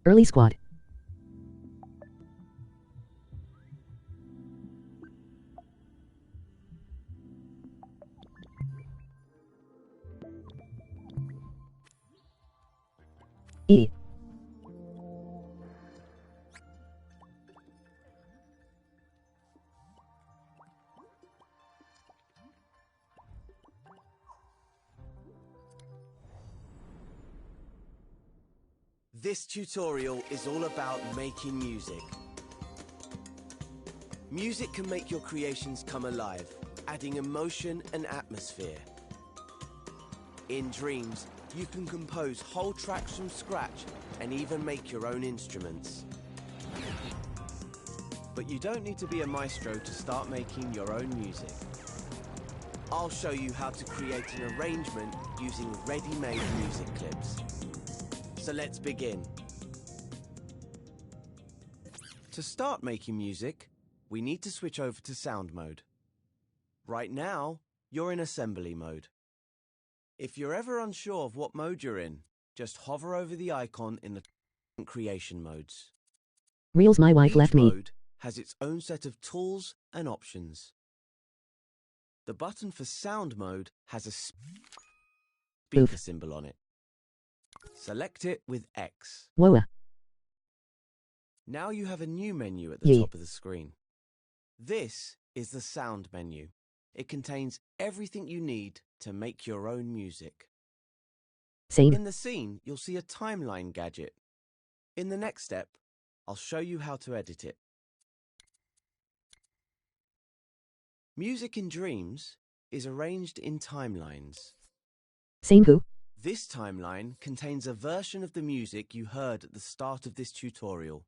Early squad. E. This tutorial is all about making music. Music can make your creations come alive, adding emotion and atmosphere. In Dreams, you can compose whole tracks from scratch and even make your own instruments. But you don't need to be a maestro to start making your own music. I'll show you how to create an arrangement using ready-made music clips. So let's begin. To start making music, we need to switch over to sound mode. Right now, you're in assembly mode. If you're ever unsure of what mode you're in, just hover over the icon in the creation modes. RealZzzz, my wife left me. Each mode has its own set of tools and options. The button for sound mode has a speaker symbol on it. Select it with X. Whoa. Now you have a new menu at the top of the screen. This is the sound menu. It contains everything you need to make your own music. Same. In the scene, you'll see a timeline gadget. In the next step, I'll show you how to edit it. Music in Dreams is arranged in timelines. Same who? This timeline contains a version of the music you heard at the start of this tutorial.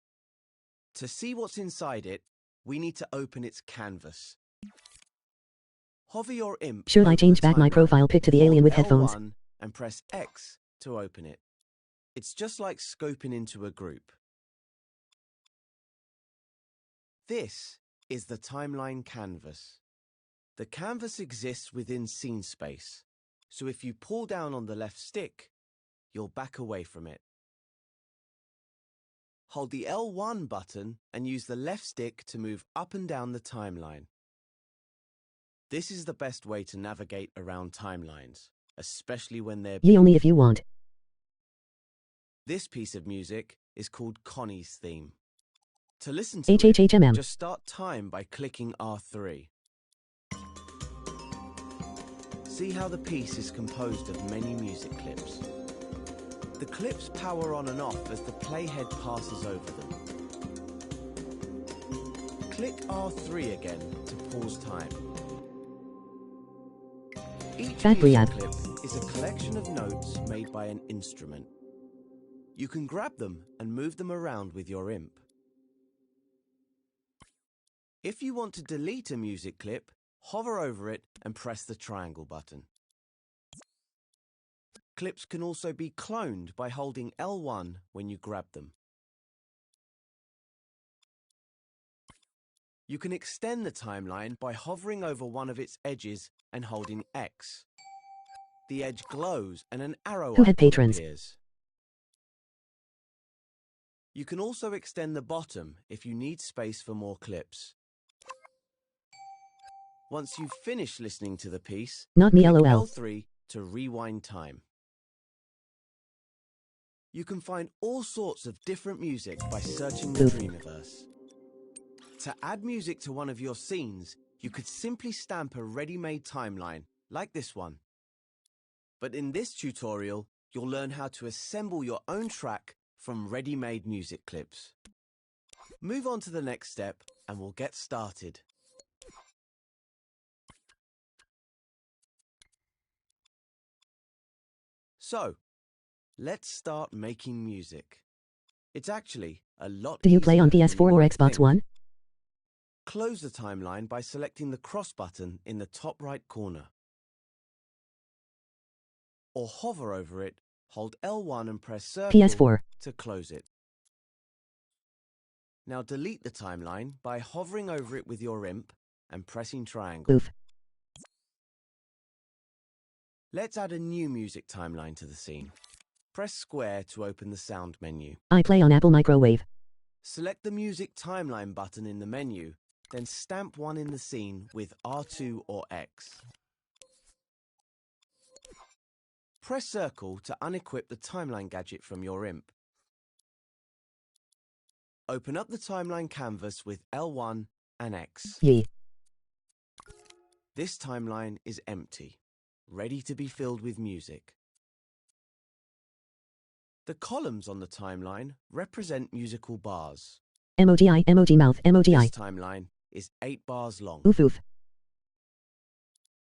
To see what's inside it, we need to open its canvas. Hover your imp. Should I change back my profile pic to the alien with headphones? L1 and press X to open it. It's just like scoping into a group. This is the timeline canvas. The canvas exists within scene space. So if you pull down on the left stick, you'll back away from it. Hold the L1 button and use the left stick to move up and down the timeline. This is the best way to navigate around timelines, especially when they're Only if you want. This piece of music is called Connie's theme. To listen to it, just start time by clicking R3. See how the piece is composed of many music clips. The clips power on and off as the playhead passes over them. Click R3 again to pause time. Each music clip is a collection of notes made by an instrument. You can grab them and move them around with your imp. If you want to delete a music clip, hover over it and press the triangle button. Clips can also be cloned by holding L1 when you grab them. You can extend the timeline by hovering over one of its edges and holding X. The edge glows and an arrow appears. You can also extend the bottom if you need space for more clips. Once you've finished listening to the piece, Not me, click LOL. L3 to rewind time. You can find all sorts of different music by searching the Dreamiverse. To add music to one of your scenes, you could simply stamp a ready-made timeline, like this one. But in this tutorial, you'll learn how to assemble your own track from ready-made music clips. Move on to the next step and we'll get started. So, let's start making music. It's actually a lot easier. Do you play on PS4 or Xbox One? Close the timeline by selecting the cross button in the top right corner. Or hover over it, hold L1 and press circle PS4. to close it. Now delete the timeline by hovering over it with your imp and pressing triangle. Let's add a new music timeline to the scene. Press square to open the sound menu. I play on Apple Microwave. Select the Music Timeline button in the menu, then stamp one in the scene with R2 or X. Press circle to unequip the timeline gadget from your imp. Open up the timeline canvas with L1 and X. Ye. This timeline is empty, ready to be filled with music. The columns on the timeline represent musical bars. Emoji emoji mouth, emoji This eye. timeline is 8 bars long. Oof oof.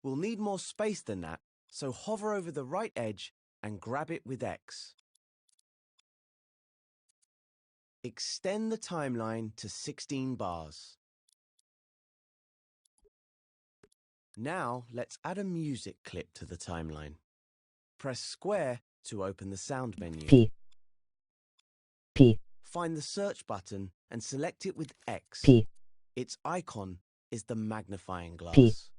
We'll need more space than that, so hover over the right edge and grab it with X. Extend the timeline to 16 bars. Now let's add a music clip to the timeline. Press square to open the sound menu. P. Find the search button and select it with X. P. Its icon is the magnifying glass.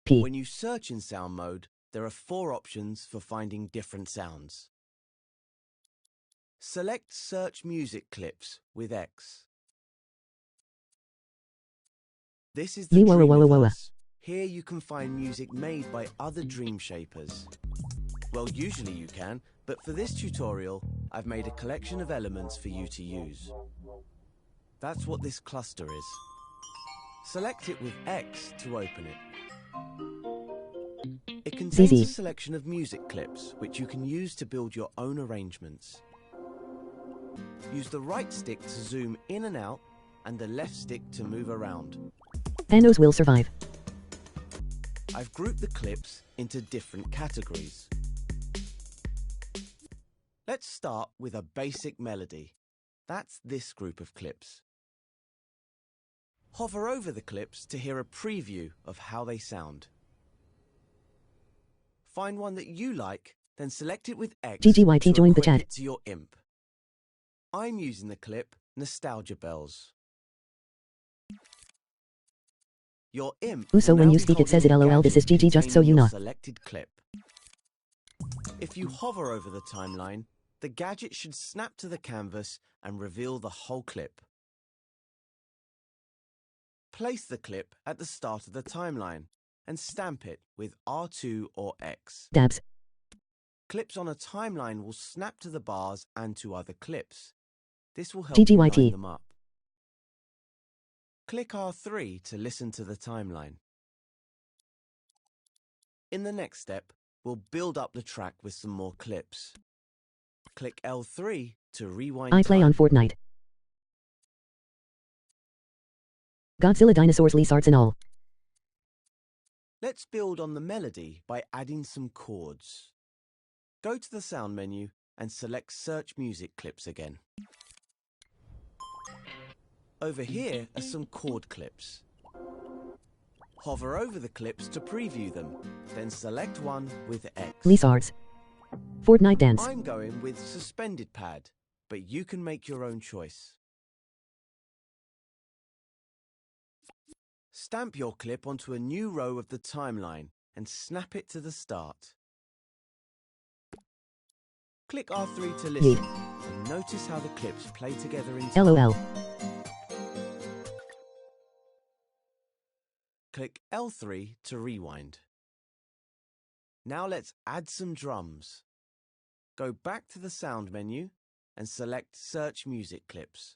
P. When you search in sound mode, there are 4 options for finding different sounds. Select Search Music Clips with X. This is the Dreamiverse. Here you can find music made by other dream shapers. Well, usually you can, but for this tutorial, I've made a collection of elements for you to use. That's what this cluster is. Select it with X to open it. It contains a selection of music clips, which you can use to build your own arrangements. Use the right stick to zoom in and out, and the left stick to move around. Thanos will survive. I've grouped the clips into different categories. Let's start with a basic melody. That's this group of clips. Hover over the clips to hear a preview of how they sound. Find one that you like, then select it with X GGYT joined the equip chat. it to your imp. I'm using the clip Nostalgia Bells. Your imp So when you speak it says it lol, this is GG just so you know. Selected clip. If you hover over the timeline, the gadget should snap to the canvas and reveal the whole clip. Place the clip at the start of the timeline and stamp it with R2 or X. Dabs. Clips on a timeline will snap to the bars and to other clips. This will help GGYT. line them up. Click R3 to listen to the timeline. In the next step, we'll build up the track with some more clips. Click L3 to rewind I play time. on Fortnite. Godzilla dinosaurs lizards and all. Let's build on the melody by adding some chords. Go to the sound menu and select Search Music Clips again. Over here are some chord clips. Hover over the clips to preview them, then select one with X. Lizards. Fortnite dance. I'm going with Suspended Pad, but you can make your own choice. Stamp your clip onto a new row of the timeline and snap it to the start. Click R3 to listen and notice how the clips play together in time. LOL. Click L3 to rewind. Now let's add some drums. Go back to the sound menu and select Search Music Clips.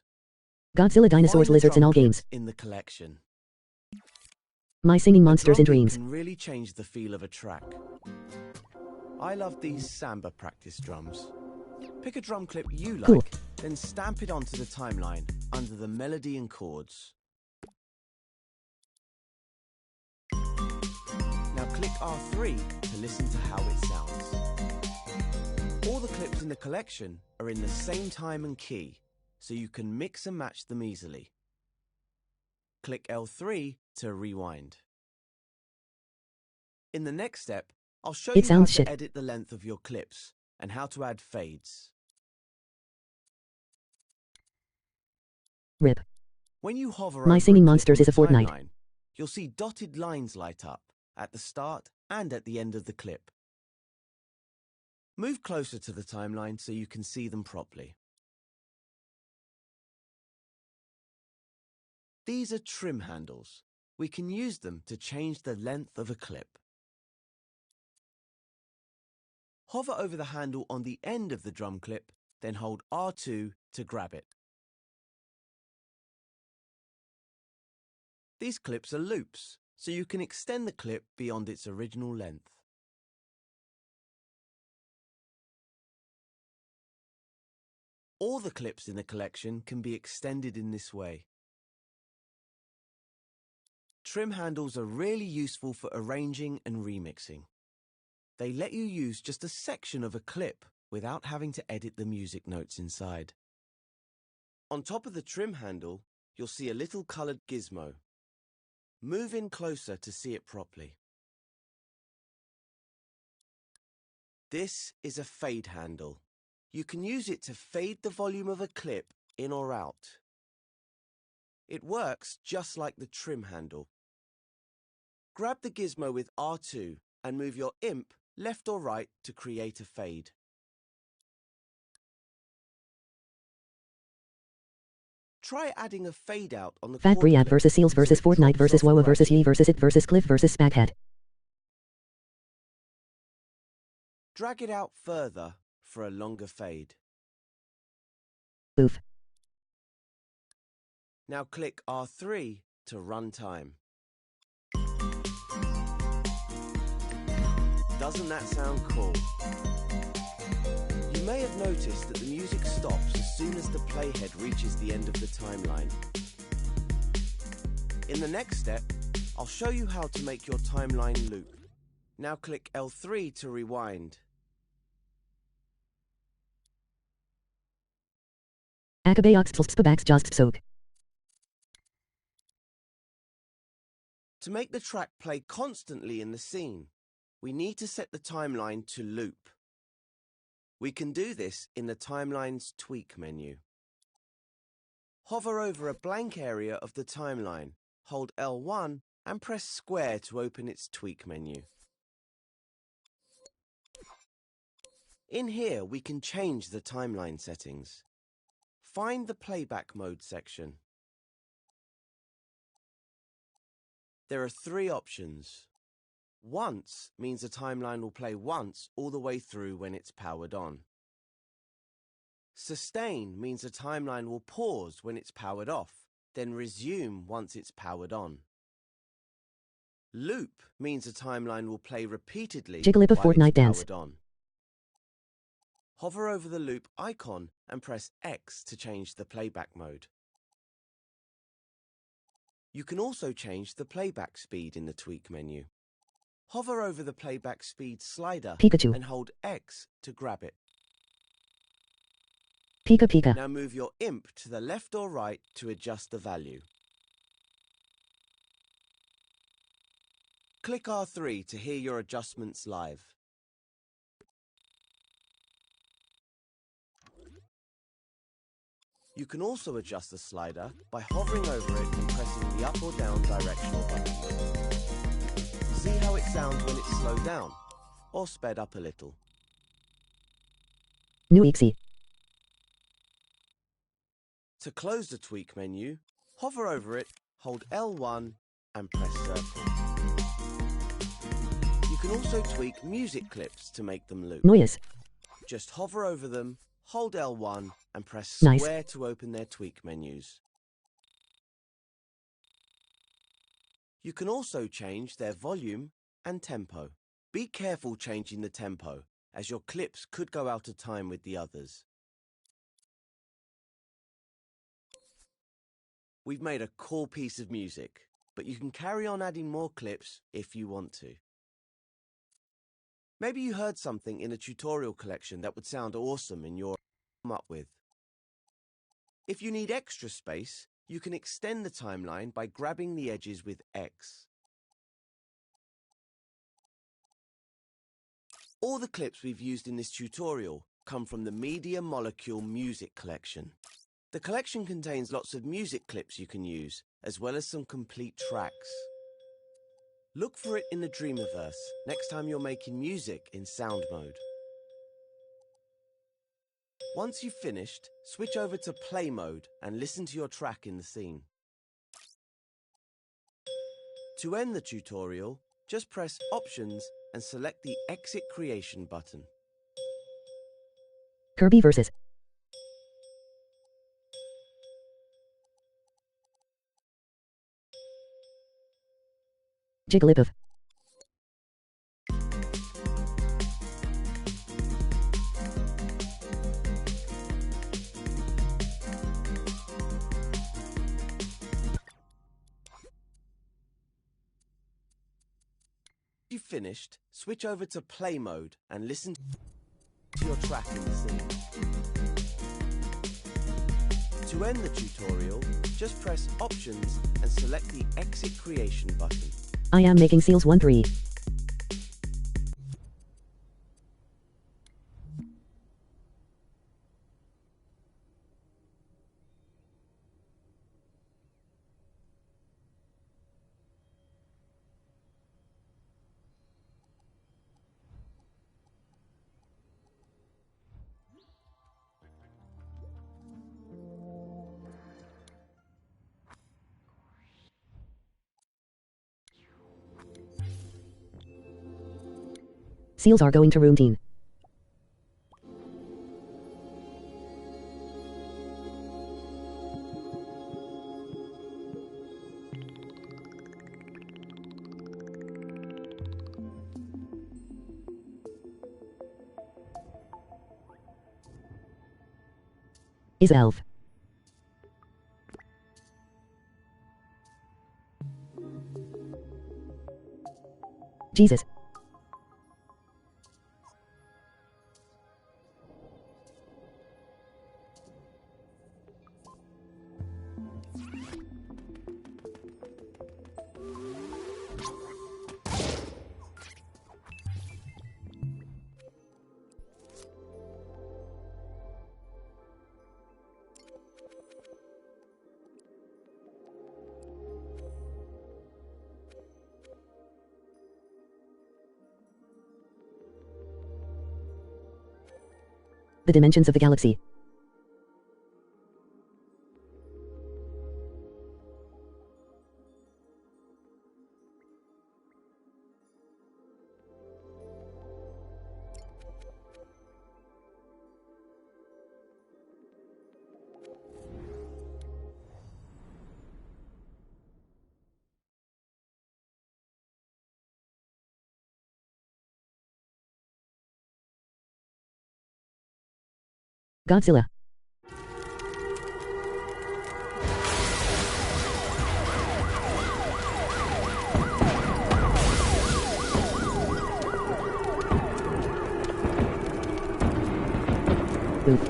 Godzilla dinosaurs Find the lizards in drum all games. clips in the collection. My singing monsters in Drum dreams. can really change the feel of a track. I love these samba practice drums. Pick a drum clip you like, Cool. then stamp it onto the timeline under the melody and chords. Now click R3 to listen to how it sounds. All the clips in the collection are in the same time and key, so you can mix and match them easily. Click L3 to rewind. In the next step, I'll show you how to edit the length of your clips and how to add fades. RIP. When you hover My over singing a clip monsters on is a the Fortnite. timeline, you'll see dotted lines light up at the start and at the end of the clip. Move closer to the timeline so you can see them properly. These are trim handles. We can use them to change the length of a clip. Hover over the handle on the end of the drum clip, then hold R2 to grab it. These clips are loops, so you can extend the clip beyond its original length. All the clips in the collection can be extended in this way. Trim handles are really useful for arranging and remixing. They let you use just a section of a clip without having to edit the music notes inside. On top of the trim handle, you'll see a little coloured gizmo. Move in closer to see it properly. This is a fade handle. You can use it to fade the volume of a clip in or out. It works just like the trim handle. Grab the gizmo with R2 and move your imp left or right to create a fade. Try adding a fade out on the Fat chord Briab clip versus Seals versus so it Fortnite drops versus off Woa right versus Ye here. versus It versus Cliff versus Spaghead. Drag it out further for a longer fade. Oof. Now click R3 to run time. Doesn't that sound cool? You may have noticed that the music stops as soon as the playhead reaches the end of the timeline. In the next step, I'll show you how to make your timeline loop. Now click L3 to rewind. Akabayox just soak. To make the track play constantly in the scene, we need to set the timeline to loop. We can do this in the Timeline's Tweak menu. Hover over a blank area of the timeline, hold L1 and press square to open its Tweak menu. In here, we can change the timeline settings. Find the playback mode section. There are three options. Once means the timeline will play once all the way through when it's powered on. Sustain means the timeline will pause when it's powered off, then resume once it's powered on. Loop means the timeline will play repeatedly Jigglypuff while Fortnite it's dance. powered on. Hover over the loop icon and press X to change the playback mode. You can also change the playback speed in the Tweak menu. Hover over the playback speed slider Pikachu. and hold X to grab it. Pika Pika. Now move your imp to the left or right to adjust the value. Click R3 to hear your adjustments live. You can also adjust the slider by hovering over it and pressing the up or down directional button. See how it sounds when it's slowed down or sped up a little. New Ixie. To close the Tweak menu, hover over it, hold L1 and press circle. You can also tweak music clips to make them loop. Noise. Just hover over them, hold L1 and press Nice. square to open their Tweak menus. You can also change their volume and tempo. Be careful changing the tempo, as your clips could go out of time with the others. We've made a cool piece of music, but you can carry on adding more clips if you want to. Maybe you heard something in a tutorial collection that would sound awesome in your come up with. If you need extra space, you can extend the timeline by grabbing the edges with X. All the clips we've used in this tutorial come from the Media Molecule Music Collection. The collection contains lots of music clips you can use, as well as some complete tracks. Look for it in the Dreamiverse next time you're making music in sound mode. Once you've finished, switch over to play mode and listen to your track in the scene. To end the tutorial, just press Options and select the Exit Creation button. Kirby vs. Jigglypuff. If you've finished, switch over to play mode and listen to your track in the scene. To end the tutorial, just press Options and select the Exit Creation button. I am making seals 1-3. Seals are going to room teen. Is elf. Jesus. The dimensions of the galaxy. Godzilla. Oof.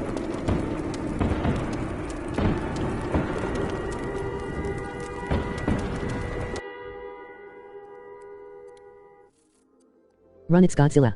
Run, it's Godzilla.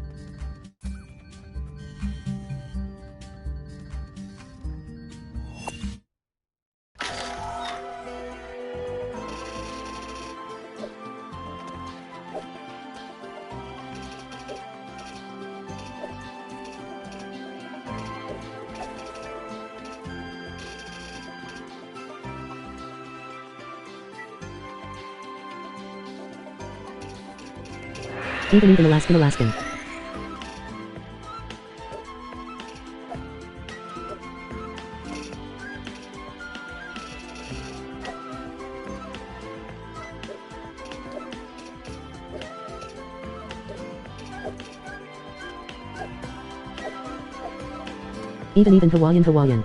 Even Alaskan. Even Hawaiian.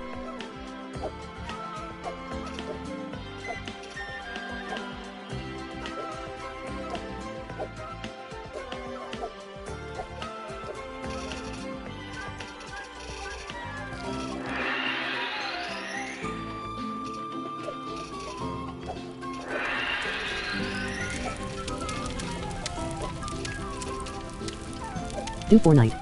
Do Fortnite.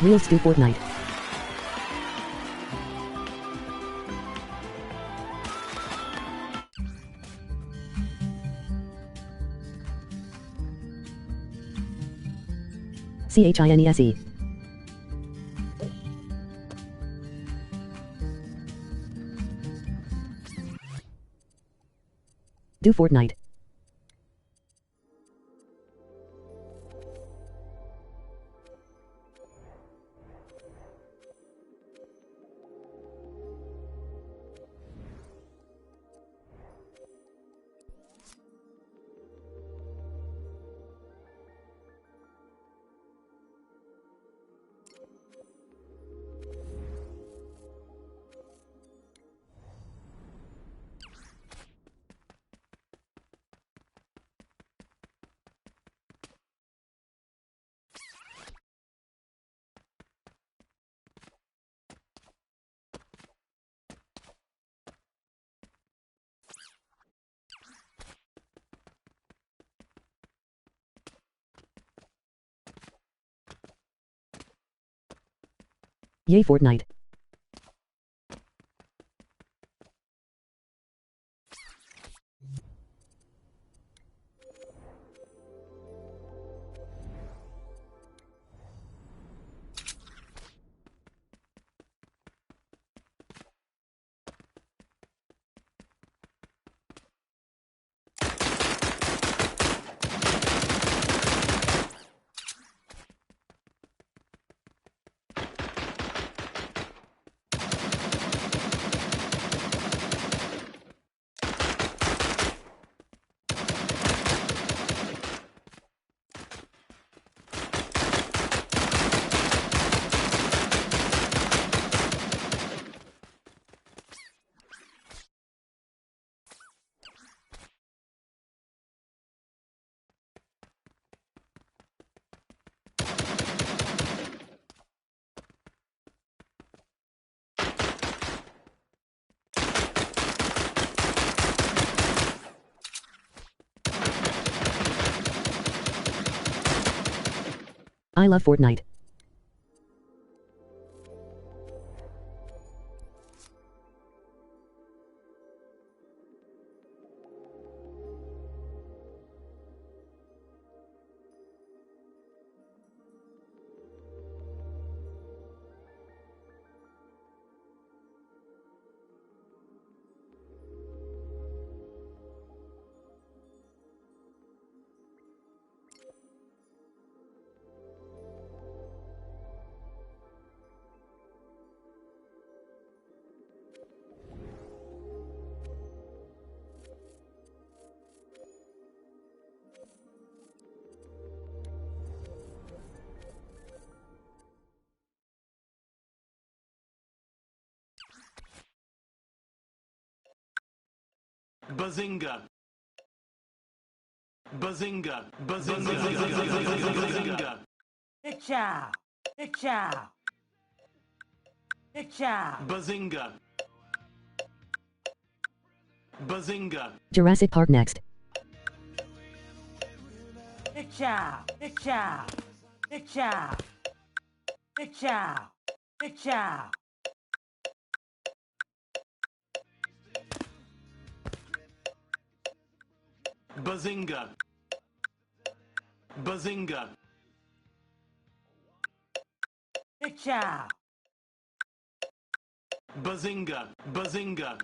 RealZzzz do Fortnite. CHINESE. Do Fortnite. Yay Fortnite. I love Fortnite. Bazinga! Bazinga! Bazinga! Bazinga! Ichow! Ichow! Ichow! Bazinga! Bazinga! Jurassic Park next. Ichow! Ichow! Ichow! Ciao. Ciao. Bazinga. Bazinga. Ciao. Bazinga. Bazinga.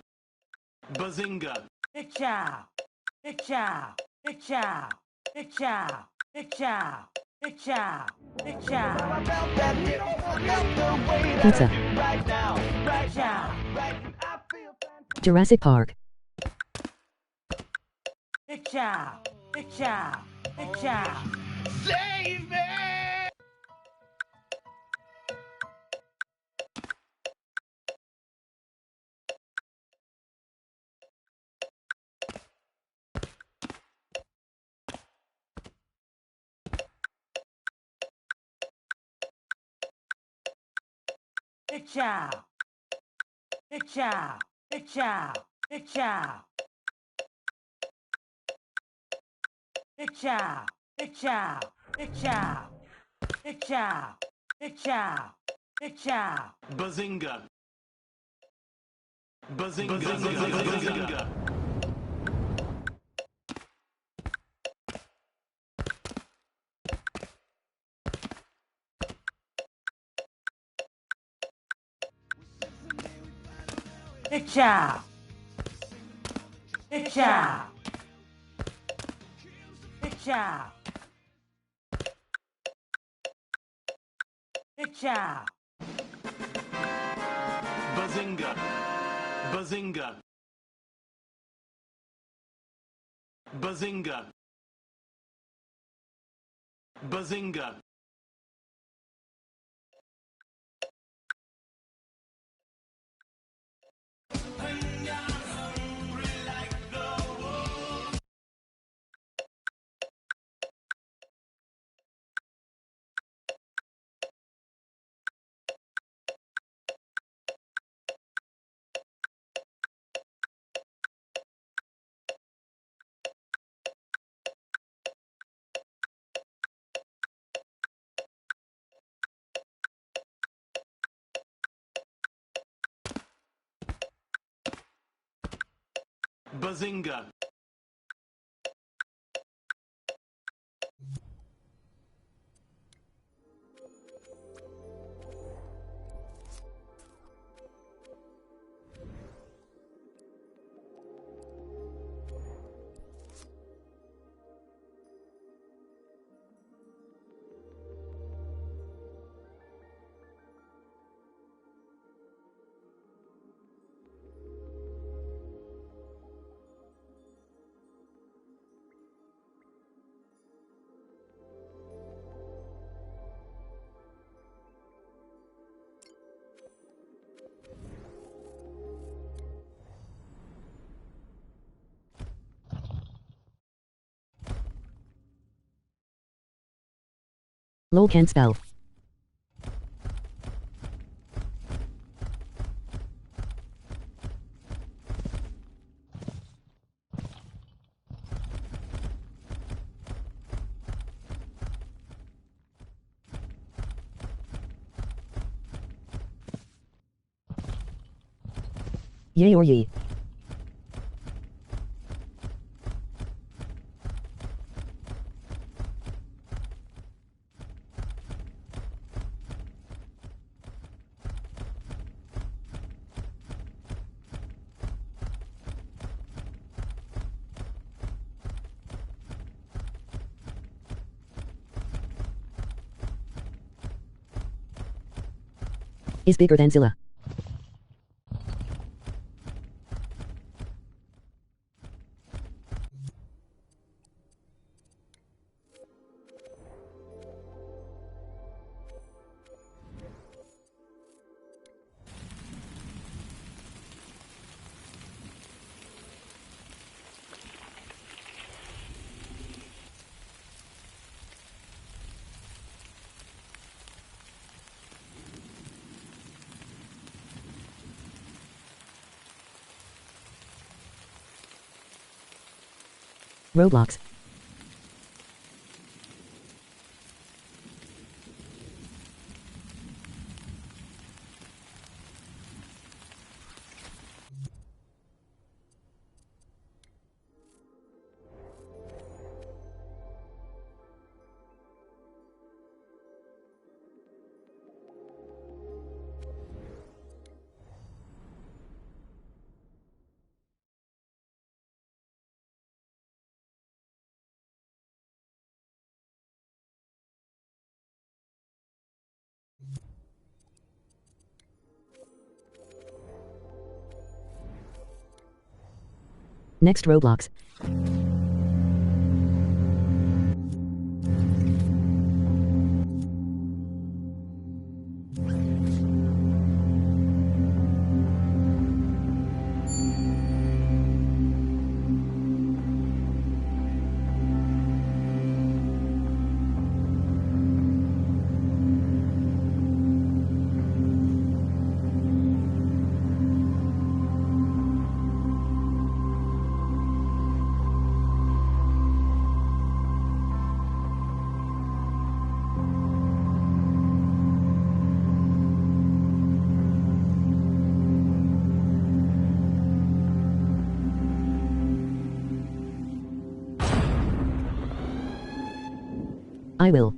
Bazinga. Ciao. Ciao. Ciao. Ciao. Ciao. Ciao. Ciao. Pizza. Ciao. Jurassic Park. Ciao. Ciao. Ciao. Ciao. Ciao. Ciao. Ciao. Ciao. Ciao. Ciao. Ciao. Ciao. Ciao. Bazinga. Bazinga. Bazinga. Ciao. Ciao. Ciao. Ciao. Bazinga. Bazinga. Bazinga. Bazinga. Bazinga. Lol can't spell. Yay or ye. Is bigger than Zilla. Roblox. Next Roblox. I will.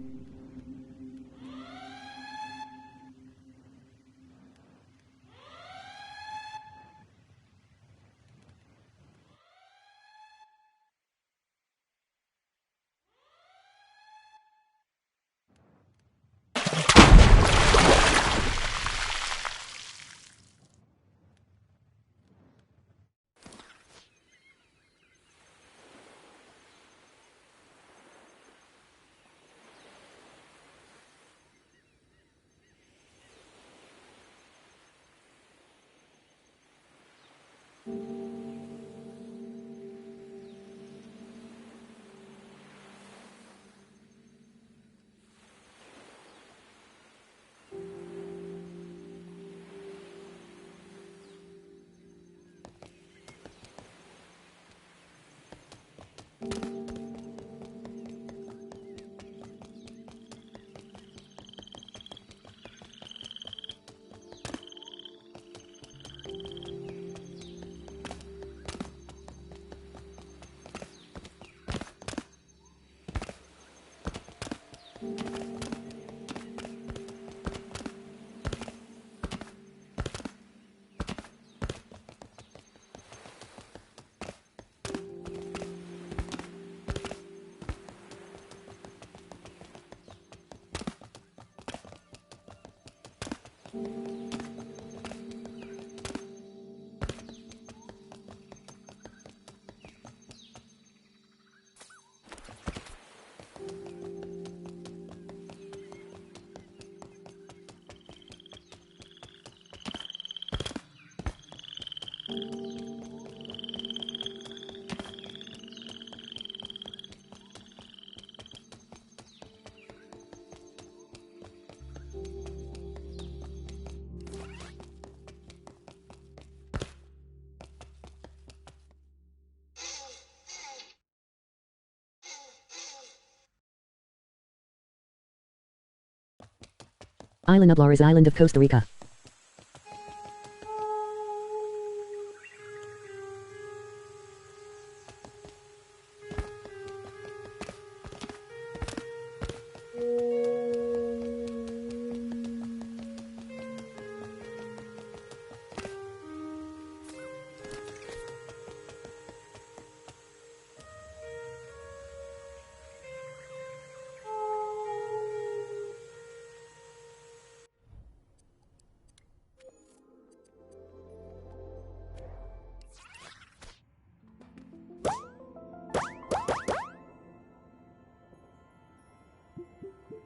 Island of Lar is island of Costa Rica.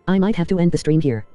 I might have to end the stream here.